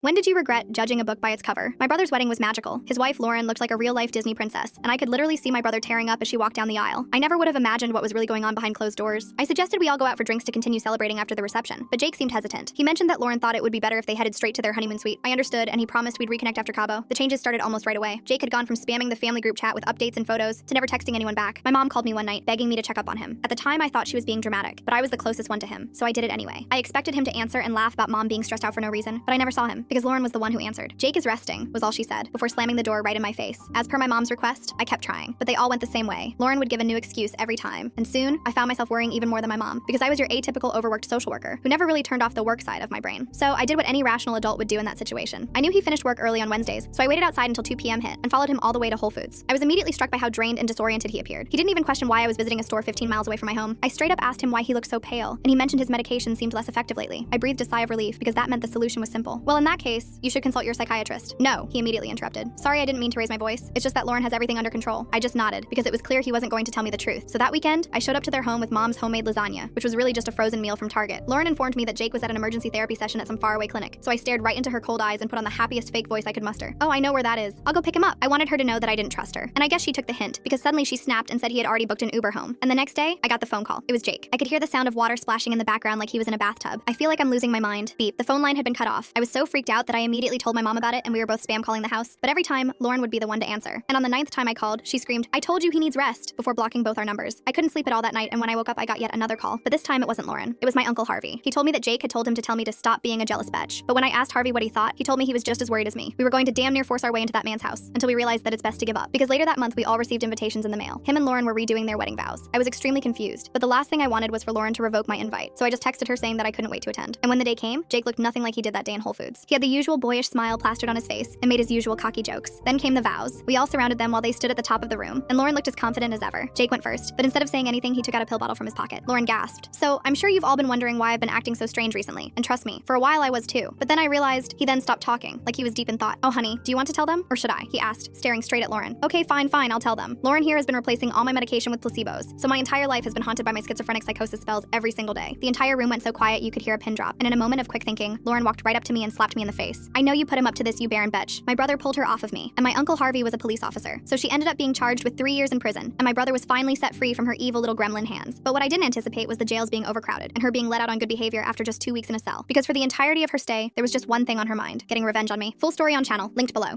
When did you regret judging a book by its cover? My brother's wedding was magical. His wife, Lauren, looked like a real-life Disney princess, and I could literally see my brother tearing up as she walked down the aisle. I never would have imagined what was really going on behind closed doors. I suggested we all go out for drinks to continue celebrating after the reception, but Jake seemed hesitant. He mentioned that Lauren thought it would be better if they headed straight to their honeymoon suite. I understood, and he promised we'd reconnect after Cabo. The changes started almost right away. Jake had gone from spamming the family group chat with updates and photos to never texting anyone back. My mom called me one night, begging me to check up on him. At the time, I thought she was being dramatic, but I was the closest one to him, so I did it anyway. I expected him to answer and laugh about mom being stressed out for no reason, but I never saw him, because Lauren was the one who answered. "Jake is resting," was all she said, before slamming the door right in my face. As per my mom's request, I kept trying, but they all went the same way. Lauren would give a new excuse every time, and soon, I found myself worrying even more than my mom, because I was your atypical overworked social worker, who never really turned off the work side of my brain. So I did what any rational adult would do in that situation. I knew he finished work early on Wednesdays, so I waited outside until 2 p.m. hit, and followed him all the way to Whole Foods. I was immediately struck by how drained and disoriented he appeared. He didn't even question why I was visiting a store 15 miles away from my home. I straight up asked him why he looked so pale, and he mentioned his medication seemed less effective lately. I breathed a sigh of relief, because that meant the solution was simple. "Well, in that case, you should consult your psychiatrist." "No," he immediately interrupted. "Sorry, I didn't mean to raise my voice. It's just that Lauren has everything under control." I just nodded, because it was clear he wasn't going to tell me the truth. So that weekend, I showed up to their home with mom's homemade lasagna, which was really just a frozen meal from Target. Lauren informed me that Jake was at an emergency therapy session at some faraway clinic, so I stared right into her cold eyes and put on the happiest fake voice I could muster. "Oh, I know where that is. I'll go pick him up." I wanted her to know that I didn't trust her, and I guess she took the hint, because suddenly she snapped and said he had already booked an Uber home. And the next day, I got the phone call. It was Jake. I could hear the sound of water splashing in the background like he was in a bathtub. I feel like I'm losing my mind. Beep. The phone line had been cut off. I was so freaked out that I immediately told my mom about it, and we were both spam calling the house. But every time, Lauren would be the one to answer. And on the 9th time I called, she screamed, "I told you he needs rest," before blocking both our numbers. I couldn't sleep at all that night, and when I woke up, I got yet another call. But this time, it wasn't Lauren. It was my Uncle Harvey. He told me that Jake had told him to tell me to stop being a jealous bitch. But when I asked Harvey what he thought, he told me he was just as worried as me. We were going to damn near force our way into that man's house, until we realized that it's best to give up. Because later that month, we all received invitations in the mail. Him and Lauren were redoing their wedding vows. I was extremely confused, but the last thing I wanted was for Lauren to revoke my invite, so I just texted her saying that I couldn't wait to attend. And when the day came, Jake looked nothing like he did that day in Whole Foods. He had the usual boyish smile plastered on his face and made his usual cocky jokes. Then came the vows. We all surrounded them while they stood at the top of the room, and Lauren looked as confident as ever. Jake went first, but instead of saying anything, he took out a pill bottle from his pocket. Lauren gasped. So I'm sure you've all been wondering why I've been acting so strange recently, and trust me, for a while I was too. But then I realized he then stopped talking, like he was deep in thought. "Oh honey, do you want to tell them, or should I?" he asked, staring straight at Lauren. "Okay, fine, I'll tell them. Lauren here has been replacing all my medication with placebos, so my entire life has been haunted by my schizophrenic psychosis spells every single day." The entire room went so quiet you could hear a pin drop, and in a moment of quick thinking, Lauren walked right up to me and slapped me in the face. "I know you put him up to this, you barren bitch." My brother pulled her off of me, and my Uncle Harvey was a police officer, so she ended up being charged with 3 years in prison, and my brother was finally set free from her evil little gremlin hands. But what I didn't anticipate was the jails being overcrowded, and her being let out on good behavior after just 2 weeks in a cell. Because for the entirety of her stay, there was just one thing on her mind: getting revenge on me. Full story on channel, linked below.